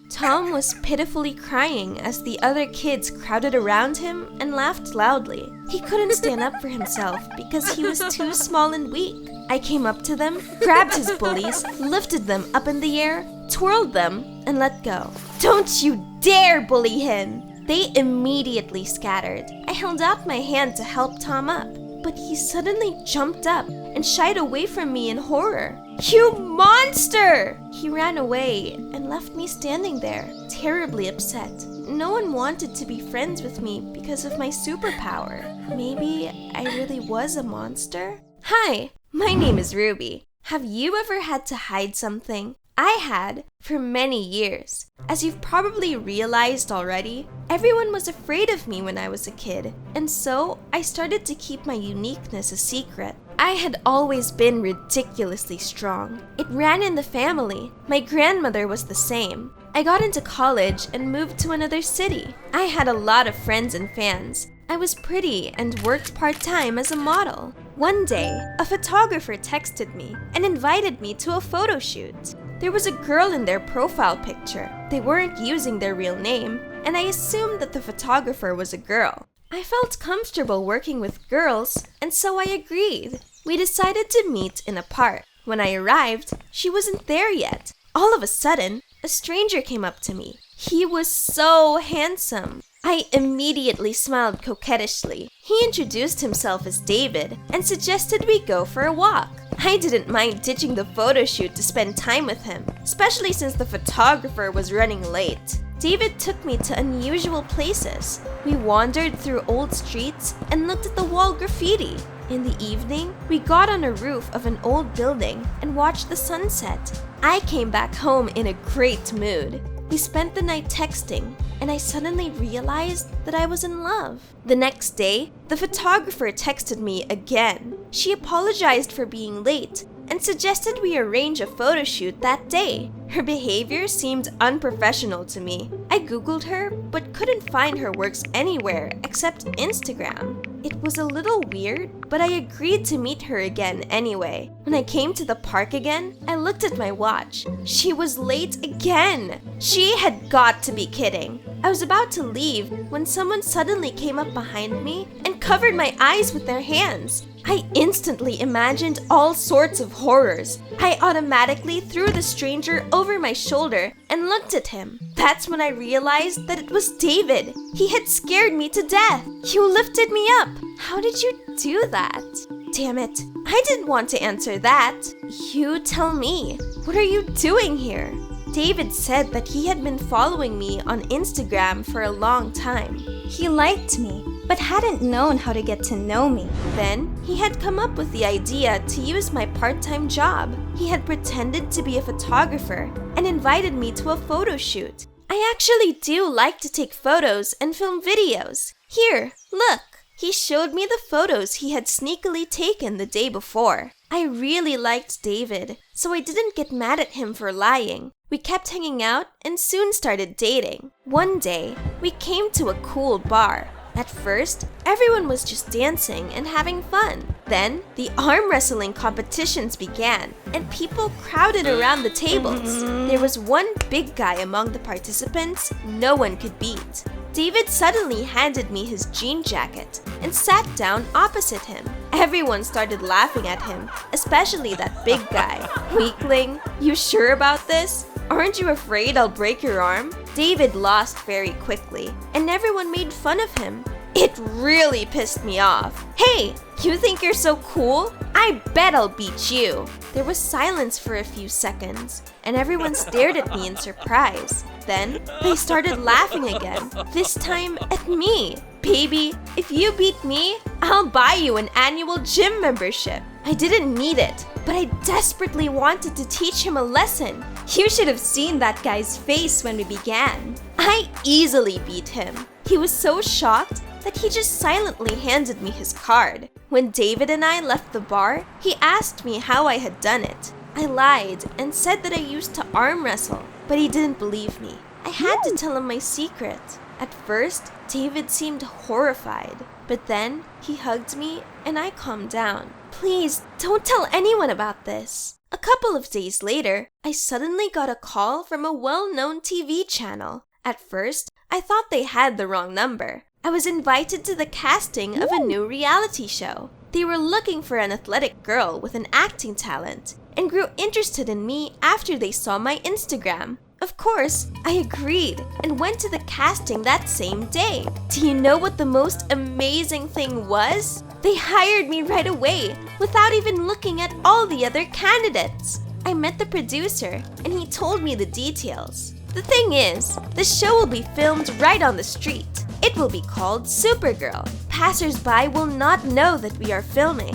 Tom was pitifully crying as the other kids crowded around him and laughed loudly. He couldn't stand up for himself because he was too small and weak. I came up to them, grabbed his bullies, lifted them up in the air, twirled them, and let go. "Don't you dare bully him!" They immediately scattered. I held out my hand to help Tom up, but he suddenly jumped up and shied away from me in horror. "You monster!" He ran away and left me standing there, terribly upset. No one wanted to be friends with me because of my superpower. Maybe I really was a monster? Hi, my name is Ruby. Have you ever had to hide something? I had, for many years. As you've probably realized already, everyone was afraid of me when I was a kid, and so I started to keep my uniqueness a secret. I had always been ridiculously strong. It ran in the family. My grandmother was the same. I got into college and moved to another city. I had a lot of friends and fans. I was pretty and worked part-time as a model. One day, a photographer texted me and invited me to a photo shoot. There was a girl in their profile picture. They weren't using their real name, and I assumed that the photographer was a girl. I felt comfortable working with girls, and so I agreed. We decided to meet in a park. When I arrived, she wasn't there yet. All of a sudden, a stranger came up to me. He was so handsome. I immediately smiled coquettishly. He introduced himself as David and suggested we go for a walk. I didn't mind ditching the photo shoot to spend time with him, especially since the photographer was running late. David took me to unusual places. We wandered through old streets and looked at the wall graffiti. In the evening, we got on a roof of an old building and watched the sunset. I came back home in a great mood. We spent the night texting, and I suddenly realized that I was in love. The next day, the photographer texted me again. She apologized for being late and suggested we arrange a photo shoot that day. Her behavior seemed unprofessional to me. I googled her, but couldn't find her works anywhere except Instagram. It was a little weird, but I agreed to meet her again anyway. When I came to the park again, I looked at my watch. She was late again. She had got to be kidding. I was about to leave when someone suddenly came up behind me and covered my eyes with their hands. I instantly imagined all sorts of horrors. I automatically threw the stranger over my shoulder and looked at him. That's when I realized that it was David. He had scared me to death. You lifted me up. How did you do that? Damn it, I didn't want to answer that. You tell me, what are you doing here? David said that he had been following me on Instagram for a long time. He liked me, but hadn't known how to get to know me. Then, he had come up with the idea to use my part-time job. He had pretended to be a photographer and invited me to a photo shoot. I actually do like to take photos and film videos. Here, look. He showed me the photos he had sneakily taken the day before. I really liked David, so I didn't get mad at him for lying. We kept hanging out and soon started dating. One day, we came to a cool bar. At first, everyone was just dancing and having fun. Then, the arm wrestling competitions began, and people crowded around the tables. There was one big guy among the participants no one could beat. David suddenly handed me his jean jacket and sat down opposite him. Everyone started laughing at him, especially that big guy. Weakling, you sure about this? Aren't you afraid I'll break your arm? David lost very quickly, and everyone made fun of him. It really pissed me off. Hey, you think you're so cool? I bet I'll beat you. There was silence for a few seconds, and everyone stared at me in surprise. Then, they started laughing again, this time at me. Baby, if you beat me, I'll buy you an annual gym membership. I didn't need it, but I desperately wanted to teach him a lesson. You should have seen that guy's face when we began. I easily beat him. He was so shocked that he just silently handed me his card. When David and I left the bar, he asked me how I had done it. I lied and said that I used to arm wrestle, but he didn't believe me. I had to tell him my secret. At first, David seemed horrified, but then he hugged me and I calmed down. Please, don't tell anyone about this. A couple of days later, I suddenly got a call from a well-known TV channel. At first, I thought they had the wrong number. I was invited to the casting of a new reality show. They were looking for an athletic girl with an acting talent and grew interested in me after they saw my Instagram. Of course, I agreed and went to the casting that same day. Do you know what the most amazing thing was? They hired me right away without even looking at all the other candidates. I met the producer and he told me the details. The thing is, the show will be filmed right on the street. It will be called Supergirl. Passers-by will not know that we are filming.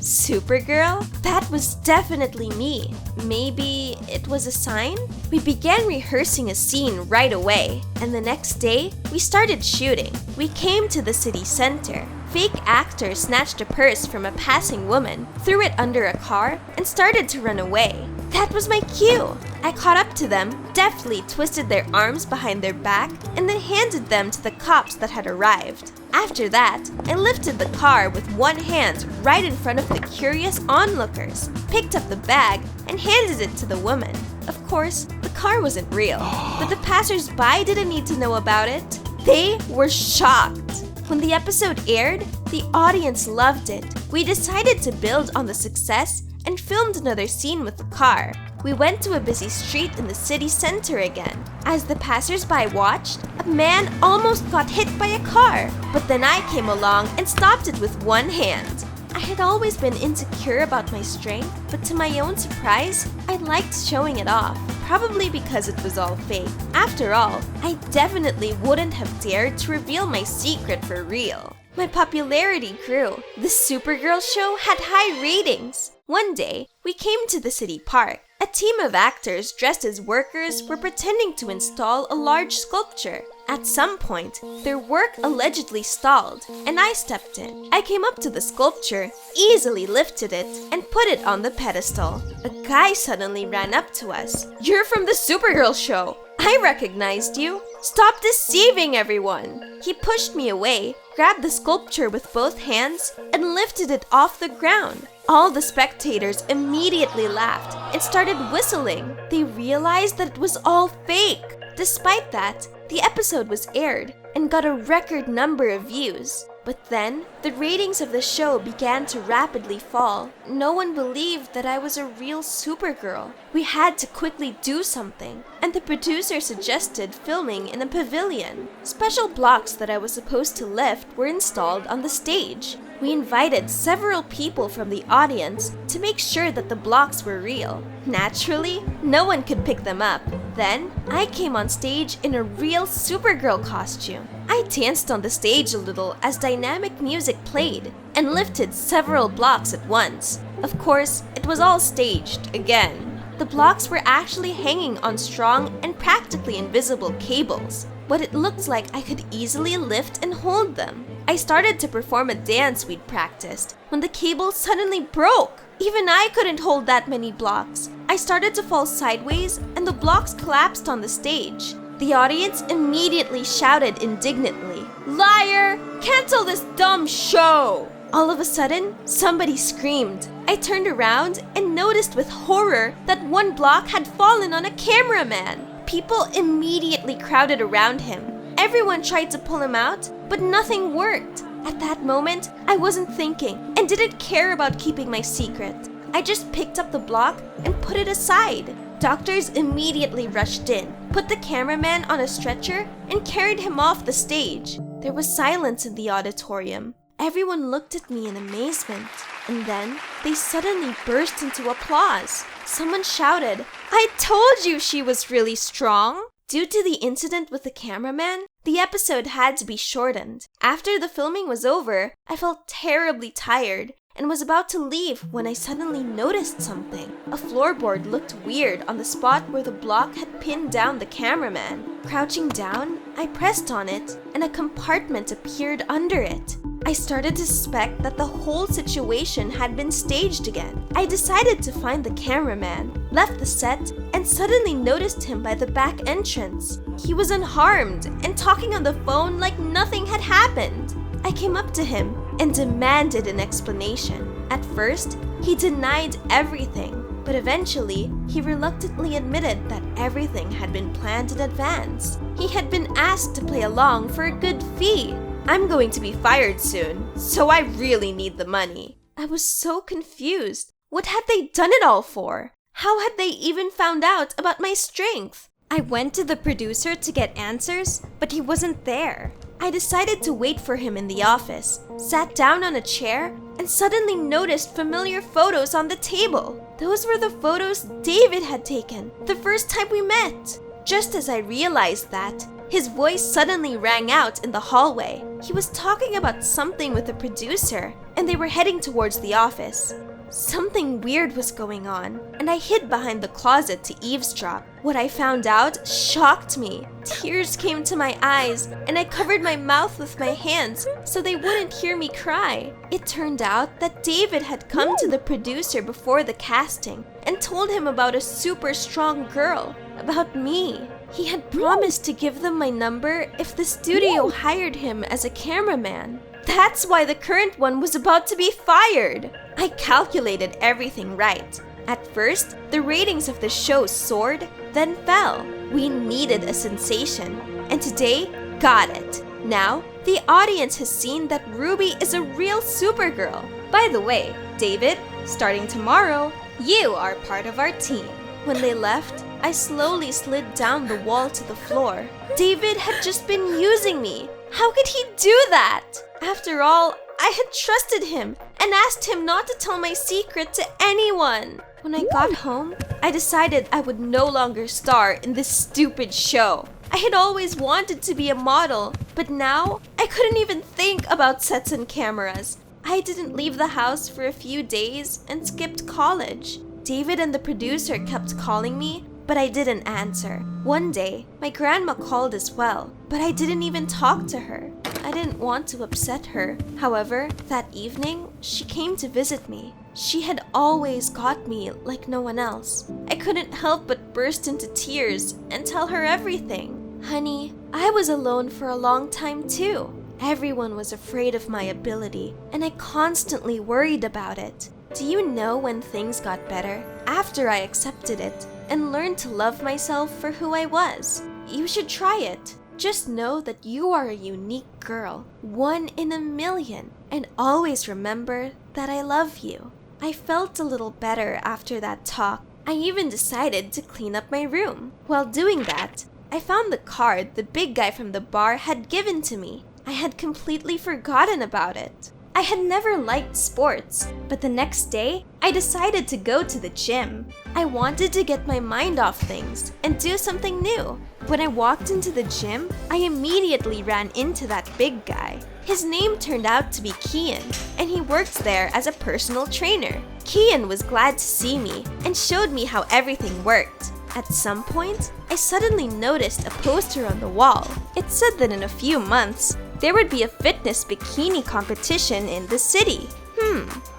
Supergirl? That was definitely me. Maybe it was a sign? We began rehearsing a scene right away, and the next day, we started shooting. We came to the city center. Fake actors snatched a purse from a passing woman, threw it under a car, and started to run away. That was my cue. I caught up to them, deftly twisted their arms behind their back, and then handed them to the cops that had arrived. After that, I lifted the car with one hand right in front of the curious onlookers, picked up the bag, and handed it to the woman. Of course, the car wasn't real, but the passers-by didn't need to know about it. They were shocked. When the episode aired, the audience loved it. We decided to build on the success and filmed another scene with the car. We went to a busy street in the city center again. As the passers-by watched, a man almost got hit by a car, but then I came along and stopped it with one hand. I had always been insecure about my strength, but to my own surprise, I liked showing it off, probably because it was all fake. After all, I definitely wouldn't have dared to reveal my secret for real. My popularity grew. The Supergirl show had high ratings. One day, we came to the city park. A team of actors dressed as workers were pretending to install a large sculpture. At some point, their work allegedly stalled, and I stepped in. I came up to the sculpture, easily lifted it, and put it on the pedestal. A guy suddenly ran up to us. "You're from the Supergirl show! I recognized you! Stop deceiving everyone!" He pushed me away, grabbed the sculpture with both hands, and lifted it off the ground. All the spectators immediately laughed and started whistling. They realized that it was all fake. Despite that, the episode was aired and got a record number of views. But then, the ratings of the show began to rapidly fall. No one believed that I was a real Supergirl. We had to quickly do something, and the producer suggested filming in a pavilion. Special blocks that I was supposed to lift were installed on the stage. We invited several people from the audience to make sure that the blocks were real. Naturally, no one could pick them up. Then, I came on stage in a real Supergirl costume. I danced on the stage a little as dynamic music played and lifted several blocks at once. Of course, it was all staged again. The blocks were actually hanging on strong and practically invisible cables, but it looked like I could easily lift and hold them. I started to perform a dance we'd practiced when the cable suddenly broke. Even I couldn't hold that many blocks. I started to fall sideways and the blocks collapsed on the stage. The audience immediately shouted indignantly, "Liar! Cancel this dumb show!" All of a sudden, somebody screamed. I turned around and noticed with horror that one block had fallen on a cameraman. People immediately crowded around him. Everyone tried to pull him out, but nothing worked. At that moment, I wasn't thinking and didn't care about keeping my secret. I just picked up the block and put it aside. Doctors immediately rushed in, put the cameraman on a stretcher, and carried him off the stage. There was silence in the auditorium. Everyone looked at me in amazement, and then they suddenly burst into applause. Someone shouted, "I told you she was really strong!" Due to the incident with the cameraman, the episode had to be shortened. After the filming was over, I felt terribly tired and was about to leave when I suddenly noticed something. A floorboard looked weird on the spot where the block had pinned down the cameraman. Crouching down, I pressed on it, and a compartment appeared under it. I started to suspect that the whole situation had been staged again. I decided to find the cameraman, left the set, and suddenly noticed him by the back entrance. He was unharmed and talking on the phone like nothing had happened. I came up to him and demanded an explanation. At first, he denied everything, but eventually, he reluctantly admitted that everything had been planned in advance. He had been asked to play along for a good fee. I'm going to be fired soon, so I really need the money. I was so confused. What had they done it all for? How had they even found out about my strength? I went to the producer to get answers, but he wasn't there. I decided to wait for him in the office, sat down on a chair, and suddenly noticed familiar photos on the table. Those were the photos David had taken the first time we met. Just as I realized that, his voice suddenly rang out in the hallway. He was talking about something with the producer, and they were heading towards the office. Something weird was going on, and I hid behind the closet to eavesdrop. What I found out shocked me. Tears came to my eyes, and I covered my mouth with my hands so they wouldn't hear me cry. It turned out that David had come to the producer before the casting and told him about a super strong girl, about me. He had promised to give them my number if the studio hired him as a cameraman. That's why the current one was about to be fired. I calculated everything right. At first, the ratings of the show soared, then fell. We needed a sensation, and today, got it. Now, the audience has seen that Ruby is a real Supergirl. By the way, David, starting tomorrow, you are part of our team. When they left, I slowly slid down the wall to the floor. David had just been using me. How could he do that? After all, I had trusted him and asked him not to tell my secret to anyone. When I got home, I decided I would no longer star in this stupid show. I had always wanted to be a model, but now I couldn't even think about sets and cameras. I didn't leave the house for a few days and skipped college. David and the producer kept calling me, but I didn't answer. One day, my grandma called as well, but I didn't even talk to her. I didn't want to upset her. However, that evening, she came to visit me. She had always got me like no one else. I couldn't help but burst into tears and tell her everything. Honey, I was alone for a long time too. Everyone was afraid of my ability, and I constantly worried about it. Do you know when things got better? After I accepted it and learned to love myself for who I was. You should try it. Just know that you are a unique girl, 1 in a million, and always remember that I love you. I felt a little better after that talk. I even decided to clean up my room. While doing that, I found the card the big guy from the bar had given to me. I had completely forgotten about it. I had never liked sports, but the next day, I decided to go to the gym. I wanted to get my mind off things and do something new. When I walked into the gym, I immediately ran into that big guy. His name turned out to be Kian, and he worked there as a personal trainer. Kian was glad to see me and showed me how everything worked. At some point, I suddenly noticed a poster on the wall. It said that in a few months, there would be a fitness bikini competition in the city.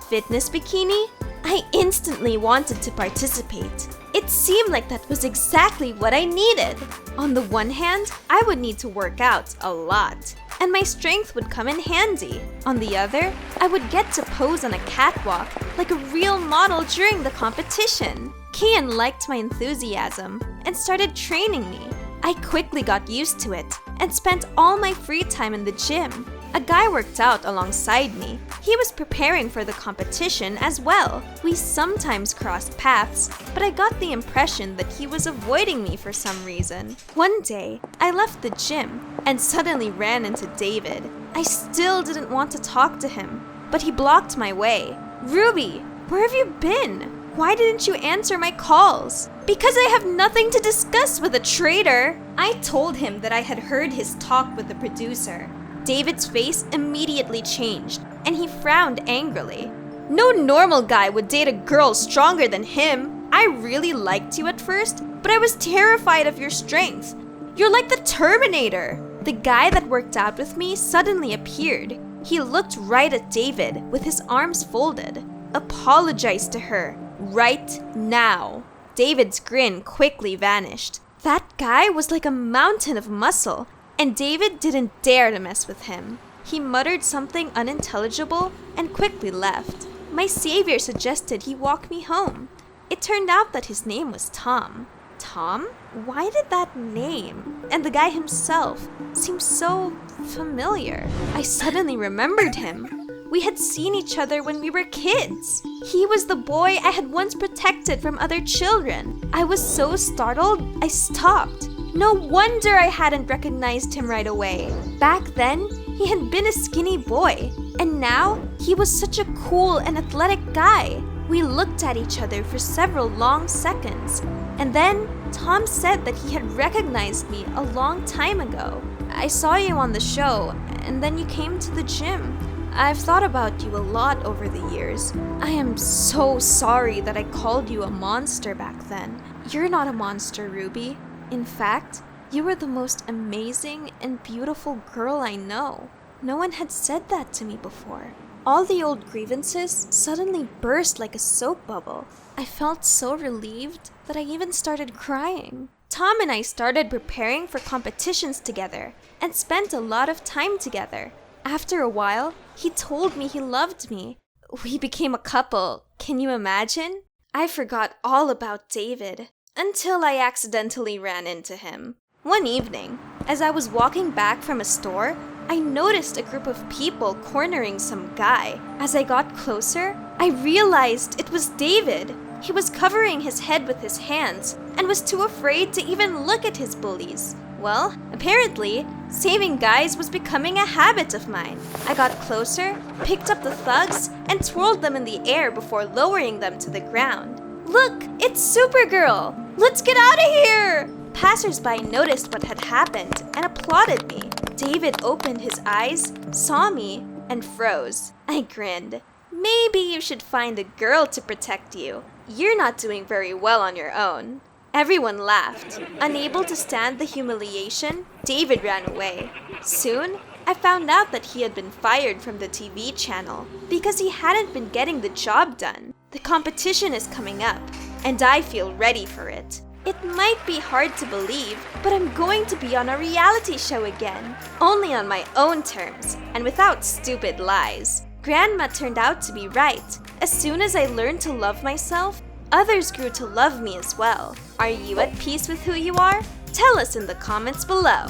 Fitness bikini? I instantly wanted to participate. It seemed like that was exactly what I needed. On the one hand, I would need to work out a lot, and my strength would come in handy. On the other, I would get to pose on a catwalk like a real model during the competition. Kian liked my enthusiasm and started training me. I quickly got used to it and spent all my free time in the gym. A guy worked out alongside me. He was preparing for the competition as well. We sometimes crossed paths, but I got the impression that he was avoiding me for some reason. One day, I left the gym and suddenly ran into David. I still didn't want to talk to him, but he blocked my way. Ruby, where have you been? Why didn't you answer my calls? Because I have nothing to discuss with a traitor. I told him that I had heard his talk with the producer. David's face immediately changed, and he frowned angrily. No normal guy would date a girl stronger than him. I really liked you at first, but I was terrified of your strength. You're like the Terminator. The guy that worked out with me suddenly appeared. He looked right at David with his arms folded. Apologize to her. Right now. David's grin quickly vanished. That guy was like a mountain of muscle, and David didn't dare to mess with him. He muttered something unintelligible and quickly left. my savior suggested he walk me home. It turned out that his name was Tom. Tom? Why did that name and the guy himself seem so familiar? I suddenly remembered him. We had seen each other when we were kids. He was the boy I had once protected from other children. I was so startled, I stopped. No wonder I hadn't recognized him right away. Back then, he had been a skinny boy, and now he was such a cool and athletic guy. We looked at each other for several long seconds, and then Tom said that he had recognized me a long time ago. I saw you on the show, and then you came to the gym. I've thought about you a lot over the years. I am so sorry that I called you a monster back then. You're not a monster, Ruby. In fact, you were the most amazing and beautiful girl I know. No one had said that to me before. All the old grievances suddenly burst like a soap bubble. I felt so relieved that I even started crying. Tom and I started preparing for competitions together and spent a lot of time together. After a while, he told me he loved me. We became a couple. Can you imagine? I forgot all about David until I accidentally ran into him. One evening, as I was walking back from a store, I noticed a group of people cornering some guy. As I got closer, I realized it was David. He was covering his head with his hands and was too afraid to even look at his bullies. Well, apparently, saving guys was becoming a habit of mine. I got closer, picked up the thugs, and twirled them in the air before lowering them to the ground. Look, it's Supergirl! Let's get out of here! Passers-by noticed what had happened and applauded me. David opened his eyes, saw me, and froze. I grinned. Maybe you should find a girl to protect you. You're not doing very well on your own. Everyone laughed. Unable to stand the humiliation, David ran away. Soon, I found out that he had been fired from the TV channel because he hadn't been getting the job done. The competition is coming up, and I feel ready for it. It might be hard to believe, but I'm going to be on a reality show again. Only on my own terms, and without stupid lies. Grandma turned out to be right. As soon as I learned to love myself, others grew to love me as well. Are you at peace with who you are? Tell us in the comments below.